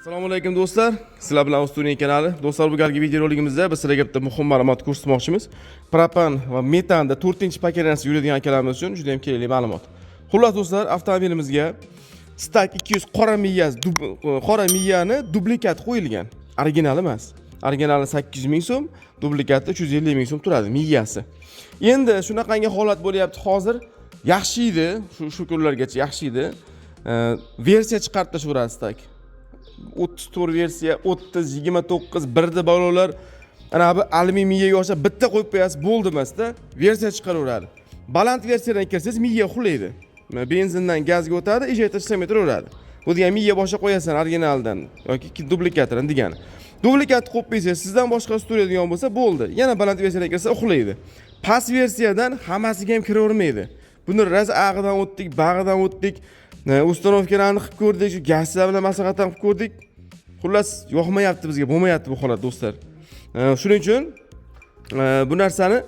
Assalomu alaykum do'stlar. Sizlar bilan Ustuning kanali. Do'stlar, bu galgi videoroligimizda biz sizlarga bitta muhim ma'lumot ko'rsatmoqchimiz. Propan va metanda 4-paketanasi yuradigan akalarimiz uchun juda ham kerakli ma'lumot. Xullas do'stlar, avtomobilimizga Stack 200 qora miyani dublikat qo'yilgan. Original emas. Originali 800 ming so'm, dublikati 350 ming so'm turadi miyasi. Endi shunaqangi holat bo'lyapti hozir. Yaxshi edi, shu kunlargacha yaxshi edi. Versiya chiqarib tashlaveradi Stack. 34 versiya, 30, 29, birda balolar. Ana bu alyuminiyaga o'xshab bitta qo'yib qo'yasiz, bo'ldi emasda, versiya chiqaraveradi. Baland versiyadan kirsangiz miya uxlaydi. Benzindan gazga o'tadi, ijeta ishlamay turaveradi. Bu degan miya boshqa qo'yasan originaldan yoki dublikatdan degani. Dublikatni qo'yib qo'ysangiz, sizdan boshqa turadigan bo'lsa, bo'ldi. Yana baland versiyadan kirsa uxlaydi. Past versiyadan hammasiga ham kiravermaydi. Buni raz ag'idan o'tdik, bag'idan o'tdik. Ustanovkalarni qilib ko'rdik, shu gazlar bilan maslahat qilib ko'rdik. Xullas, yoqmayapti bizga, bo'lmayapti bu holat do'stlar. Shuning uchun bu narsani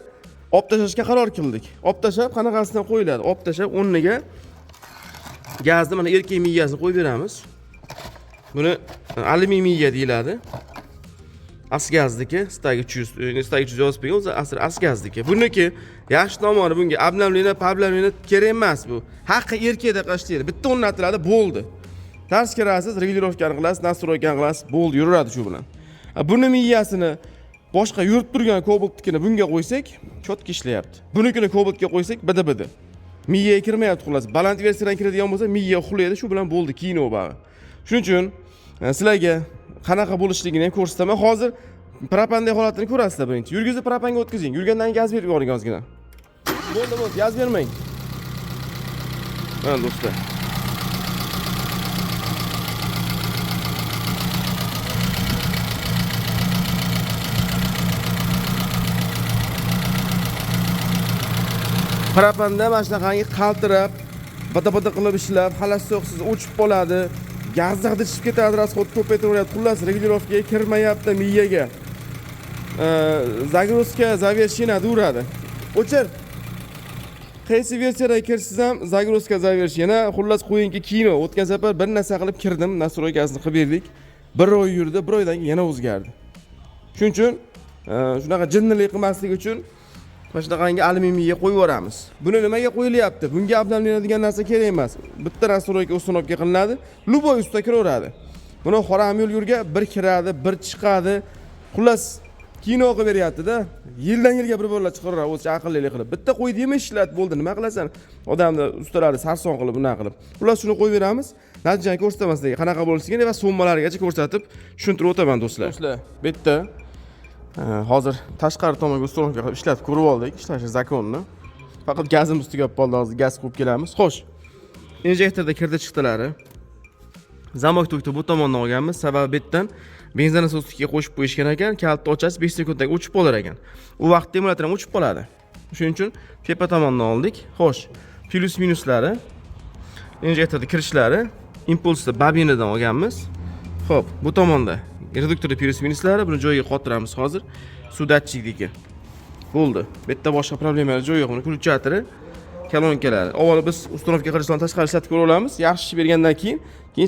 olib tashlashga qaror qildik. Olib tashlab, qanaqasidan qo'yiladi? Olib tashlab, o'rniga gazni mana erkak miyasini qo'yib beramiz. Buni alyuminiya deyiladi. Asgazniki, Stack 300 yozib qo'ygan, o'zi asli asgazniki. Buniki yaxshi tomoni bunga ablamlini, pablamlini kerak emas bu. Haqqi erkakda qashlaydi. Bitta o'rnatiladi, bo'ldi. Tars kirasiz, regulirovkani qilasiz, nastroykani qilasiz, bo'ldi, yuraveradi shu bilan. Buni miyasini boshqa yurib turgan Cobalt'nikini bunga qo'ysak, cho'tki ishlayapti. Bunikini Cobalt'ga qo'ysak, bidi. Miyaga kirmayapti xullas. Baland versiyadan kiradigan bo'lsa, miya uxlaydi, shu bilan bo'ldi, kino bog'i. Shuning uchun sizlarga qanaqa bo'lishligini ham ko'rsataman. Hozir propandagi holatini ko'rasizlar birinchi. Yurgizni propanga o'tkazing. Yurgandan gaz berib yuboring ozgina. Bo'ldi, gaz bermang. Mana do'stlar. Propanda mana shunaqangi qaltirab, bata qilib ishlab, xalas so'qsiz o'chib qoladi. Gazda chiqib ketadi, rasxod ko'paytiraveradi. Xullas, regulirovkaga kirmayapti miyaga. Zagruzka, zavershina uradi. O'chir. Qaysi versiyada kirsiz ham zagruzka, zavershina, xullas qo'yingki kino. O'tgan safar bir narsa qilib kirdim, nastroykasini qilib berdik. 1 oy yurdi, 1 oydan keyin yana o'zgardi. Shuning uchun shunaqa jinnilik qilmaslik uchun mana shunaqangi alyuminiya qo'yib yuboramiz. Buni nimaga qo'yilyapti? Bunga ablamlanadigan narsa kerak emas. Bitta nastroyka ustunovka qilinadi, luboy usta kiraveradi. Buni xoramyo'l yurga bir kiradi, bir chiqadi. Xullas kino qilib beryapti-da. Yildan yilga bir bolalar chiqaraveradi, o'zi aqllilik qilib. Bitta qo'ydingmi ishlat, bo'ldi, nima qilasan? Odamni ustalari sarson qilib buna qilib. Xullas shuni qo'yib beramiz. Natijani ko'rsataman sizga, qanaqa bo'lishligini va summalarigacha ko'rsatib tushuntirib o'taman do'stlar. Do'stlar, bu yerda hozir tashqari tomonga ustunovka qilib ishlatib ko'rib oldik, ishlashi zakonni. Faqat gazimiz tugab qoldi, hozir gaz qo'yib kelamiz. Xo'sh. Injektorda kirdi chiqdilari. Zamok tokni bu tomondan olganmiz, sababi betdan benzin nasostiga qo'shib qo'yishgan ekan, kalitni ochasiz 5 sekunddan o'chib qolar ekan. U vaqtda emulyator ham o'chib qoladi. Shuning uchun tepa tomondan oldik. Xo'sh. Plus minuslari, injektorda kirishlari, impulsni bobinidan olganmiz. Xo'p, bu tomonda reduktorda plus minuslari, buni joyiga qotiramiz hozir. Sudatchikniki. Bo'ldi. Bu yerda boshqa problemalar joyi yo'q. Buni ключаторы, kolonkalari. Avvalo biz ustunovka qilishdan tashqari ishlatib ko'ra olamiz. Yaxshi ish bergandan keyin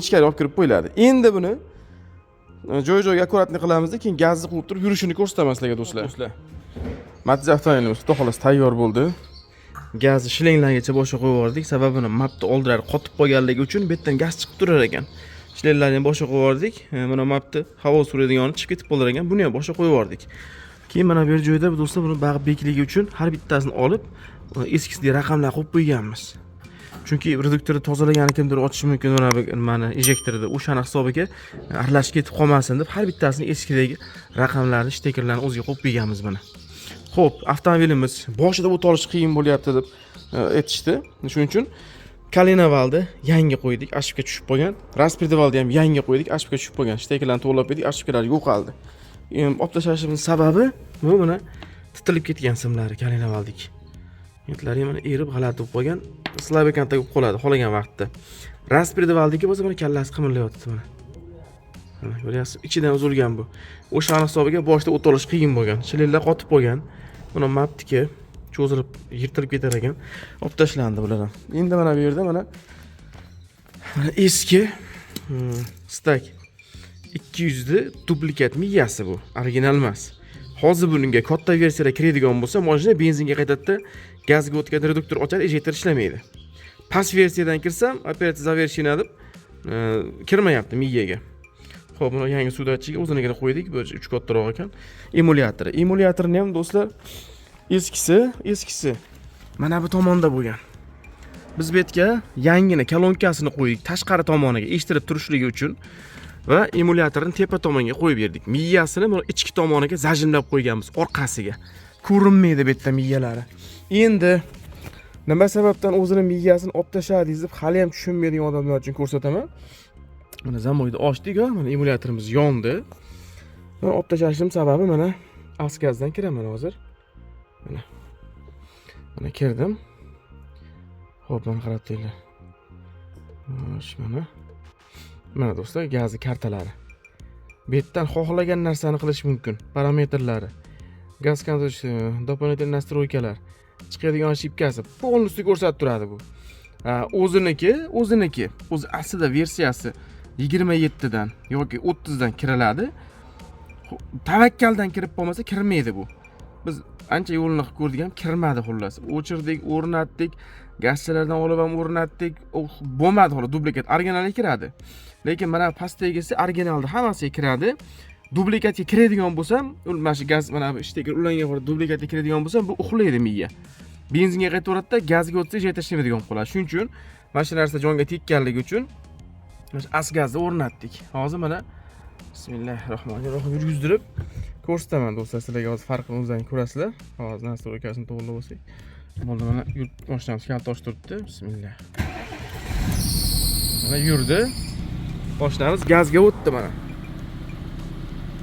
ichkariga olib kirib qo'yiladi. Endi buni joy-joyiga akkuratni qilamiz-da, keyin gazni qilib turib yurishini ko'rsataman sizlarga do'stlar. Matiz avtomobilimiz xudo xolos tayyor bo'ldi. Gazni shilinglargacha boshqa qo'yib yubordik. Sababini mapni oldilari qotib qolganligi uchun bu yerdan gaz chiqib turar ekan. Shilinglarni ham boshqa qo'yib yubordik. Mana mapni havo suradigani chiqib ketib qolar ekan. Buni ham boshqa qo'yib yubordik. Keyin mana bu joyda do'stlar buni bag'ib bekligi uchun har bittasini olib eskisidagi raqamlar qo'yib qo'yganmiz. Chunki reduktorni tozalagani kimdir ochishi mumkin mana injektorda o'shani hisobiga aralashib ketib qolmasin deb har bittasini eskidagi raqamlarni, shtekerlarni o'ziga qo'yib qo'yganmiz buni. Xo'p, avtomobilimiz boshida o't olish qiyin bo'lyapti deb aytishdi. Shuning uchun Kalinavalni yangi qo'ydik, ashibga tushib qolgan. Raspidevalni ham yangi qo'ydik, ashibga tushib qolgan. Shtekerlarni to'g'rilab qo'ydik, ashibkalar yo'qoldi. Olib tashlashimizning sababi bu mana titilib ketgan simlari Kalinavaldik. Netlari mana erib g'alati bo'lib qolgan, slabekanta bo'lib qoladi qolagan vaqtda. Raspidevalniki bo'lsa mana kallasi qimirlayapti mana. Mana ko'ryapsiz, ichidan uzilgan bu. O'sha hisobiga boshda o't olish qiyin bo'lgan. Shilinglar qotib qolgan. Buni maptiki cho'zilib, yirtilib ketar ekan. Olib tashlandi bular ham. Endi mana bu yerda mana eski Stack 200 ni duplikat miyasi bu, original emas. Hozir bunga katta versiyalar kiradigan bo'lsa, mashina benzinga qaytadida, gazga o'tgan reduktor ochadi, ejektor ishlamaydi. Past versiyadan kirsam, operatsiya zavershina deb kirmayapti miyaga. Xo'p, buni yangi sudachchiga o'zinigini qo'ydik, bu 3 kattaroq ekan. Emulyatori. Emulyatorni ham do'stlar eskisi. Mana bu tomonda bo'lgan. Biz bu yerga yangini kolonkasini qo'ydik, tashqari tomoniga eshittirib turishligi uchun va emulyatorni tepa tomonga qo'yib berdik. Miyasini buni ichki tomoniga zajimlab qo'yganmiz, orqasiga. Ko'rinmaydi bu yerda miyalari. Endi nima sababdan o'zini miyasini olib tashladingiz deb hali ham tushunmaydigan odamlar uchun ko'rsataman. Mana zamoyda ochdik-ku, mana emulyatorimiz yondi. Men olib tashlashim sababi mana asgazdan kiraman hozir. Mana kirdim. Xo'p, mana qarab turinglar. Mana do'stlar, gazni kartalari. Bu yerdan xohlagan narsani qilish mumkin. Parametrlari, gaz kontrol, дополнительный настройкалар, chiqadigan shipkasi polностью ko'rsatib turadi bu. O'ziniki. O'zi aslida versiyasi 27 dan yoki 30 dan kiriladi. Tavakkaldan kirib qolmasa kirmaydi bu. Biz ancha yo'lni qilib ko'rdik ham kirmadi xullas. O'chirdik, o'rnatdik, gazchalardan olib ham o'rnatdik. Bo'lmadi xolos, duplikat originalga kiradi. Lekin mana pastdagisi originalda hammasiga kiradi. Duplikatga kiradigan bo'lsam, mana shu gaz mana bu ishdagi ulangan qora duplikatga kiradigan bo'lsam, bu uxlaydi miya. Benzinga qaytaveradida, gazga o'tsa jet tashlamaydigan qoladi. Shuning uchun mana shu narsa jonga tekkanligi uchun mana asgazni o'rnatdik. Hozir mana bismillahirrohmanirrohim yurgizdirib ko'rsataman do'stlar. Sizlarga hozir farqini o'zlaringiz ko'rasizlar. Hozir nastroykasini to'g'rilab olsak. Bo'ldi, mana boshlaymiz. Kalta ochib turibdi. Bismillah. Mana yurdi. Boshlaymiz. Gazga o'tdi mana.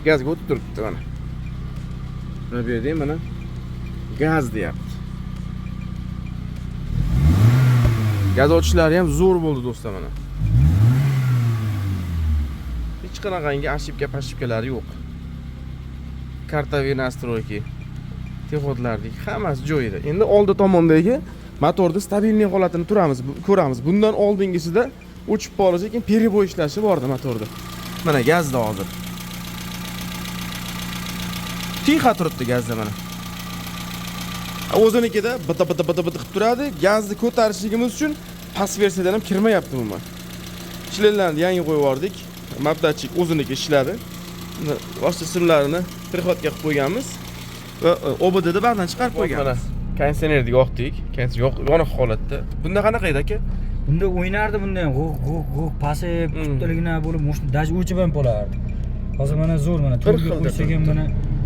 Gazga o'tib turibdi mana. Mana bu yerda mana gaz deyapti. Gaz ochishlari ham zo'r bo'ldi do'stlar mana. Hech qanaqangi ashibka-pashibkalari yo'q. Kartaviy настройки, texotlardek hammasi joyida. Endi oldi tomondagi motorda stabilniy holatini ko'ramiz. Bundan oldingisida o'chib qolish, lekin pereboy ishlashi bordi motorda. Mana gazda hozir. Tixa turibdi gazda mana. O'zinikida bita qilib turadi. Gazni ko'tarishligimiz uchun past versiyadan ham kirmayapti umuman. Shillarni yangi qo'yib yubordik. Mapdatchik o'ziniki ishladi. Boshqa simlarini trixotga qilib qo'yganmiz va OBD'da ba'zan chiqarib qo'yganmiz. Konditsionerni yoqdik. Konditsioner yoniq holatda. Bunda qanaqa edi aka? Bunda o'ynardi, bunda ham g'oq pasib, quttiligina bo'lib, moshina daji o'chib ham qolardi. Hozir mana zo'r, mana turga qo'ysak ham mana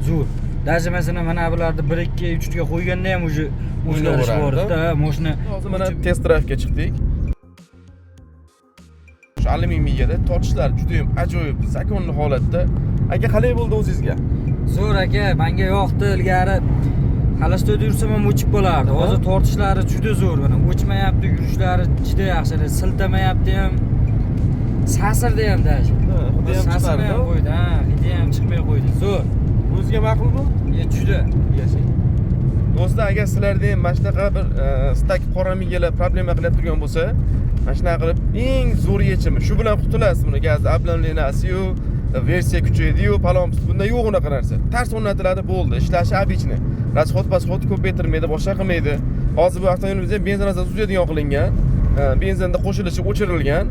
zo'r. Daji masalan mana bularni 1 2 3 ga qo'yganda ham o'zi o'zgarish bor-da, moshina. Hozir mana test drive'ga chiqdik. Shu alyuminiyada tortishlar juda ham ajoyib, zakonli holatda. Aka, qalay bo'ldi o'zingizga? Zo'r aka, menga yoqdi. Ilgari Halashto'da yursam ham o'chib qolardi. Hozir tortishlari juda zo'r, mana o'chmayapti, yurishlari juda yaxshi, siltamayapti ham. Sasirda ham dash. Xuddi ham chiqardi. Qo'ydi, ha, hidi ham chiqmay qo'ydi. Zo'r. O'zingizga ma'qulmi? Juda. Yashang. Do'stlar, agar sizlarda ham mana shunaqa bir stak qora miyalar problema qilib turgan bo'lsa, mana shunaqa qilib eng zo'r yechimi. Shu bilan qutulasiz buni. Gaz обновленияsi-yu, versiya kuchaydi-yu, palon. Bunda yo'q unaqa narsa. Tars o'rnatiladi, bo'ldi. Ishlashi обычный. Расход ko'paytirmaydi, boshqa qilmaydi. Hozir bu avtomobilimizda benzin asosida suzadigan qilingan. Benzinda qo'shilishi o'chirilgan.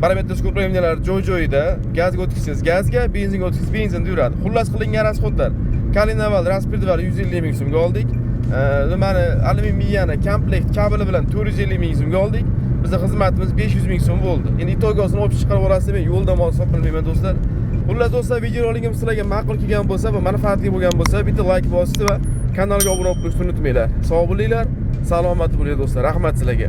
Parametroskop rayonlar joy-joyida. Gazga o'tkazsangiz gazga, benzinga o'tkazsangiz benzinda yuradi. Xullas qilingan rasxodlar. Kalinaval, Raspidval 150 ming so'mga oldik. Nimani alyuminiyani komplekt kabeli bilan 450 ming so'mga oldik. Bizning xizmatimiz 500 ming so'm bo'ldi. Endi itogosini olib chiqarib olasiz, men yo'lda mol sotmayman do'stlar. Xullas do'stlar, videoligim sizlarga ma'qul kelgan bo'lsa va manfaatli bo'lgan bo'lsa, bitta like bosishni va kanalga obuna bo'lishni unutmanglar. Sog' bo'linglar, salomat bo'ling do'stlar. Rahmat sizlarga.